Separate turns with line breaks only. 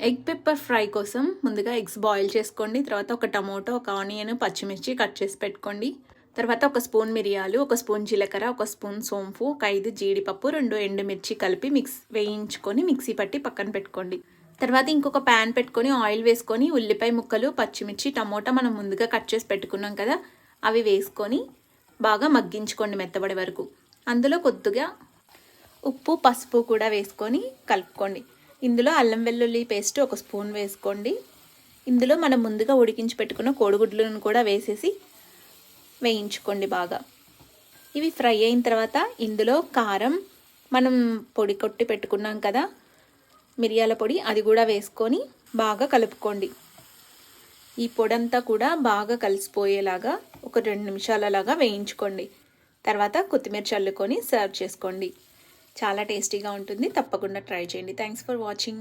Egg pepper fry కోసం ముందుగా eggs boil చేసుకోండి. తర్వాత ఒక టమోటో, ఒక ఆనియన్, పచ్చిమిర్చి కట్ చేసి పెట్టుకోండి. తర్వాత ఒక స్పూన్ మిరియాలు, ఒక స్పూన్ జీలకర్ర, ఒక స్పూన్ సోంపు, ఒక 5 జీడిపప్పు, 2 ఎండుమిర్చి కలిపి వేయించుకొని మిక్సీ పట్టి పక్కన పెట్టుకోండి. తర్వాత ఇంకొక ప్యాన్ పెట్టుకొని ఆయిల్ వేసుకొని ఉల్లిపాయ ముక్కలు, పచ్చిమిర్చి, టమోటా మనం ముందుగా కట్ చేసి పెట్టుకున్నాం కదా, అవి వేసుకొని బాగా మగ్గించుకోండి మెత్తబడే వరకు. అందులో కొద్దిగా ఉప్పు, పసుపు కూడా వేసుకొని కలుపుకోండి. ఇందులో అల్లం వెల్లుల్లి పేస్ట్ ఒక స్పూన్ వేసుకోండి. ఇందులో మనం ముందుగా ఉడికించి పెట్టుకున్న కోడిగుడ్లను కూడా వేసేసి వేయించుకోండి బాగా. ఇవి ఫ్రై అయిన తర్వాత ఇందులో కారం, మనం పొడి కొట్టి పెట్టుకున్నాం కదా మిరియాల పొడి, అది కూడా వేసుకొని బాగా కలుపుకోండి. ఈ పొడంతా కూడా బాగా కలిసిపోయేలాగా ఒక 2 నిమిషాలలాగా వేయించుకోండి. తర్వాత కొత్తిమీర చల్లుకొని సర్వ్ చేసుకోండి. చాలా టేస్టీగా ఉంటుంది. తప్పకుండా ట్రై చేయండి. Thanks for watching.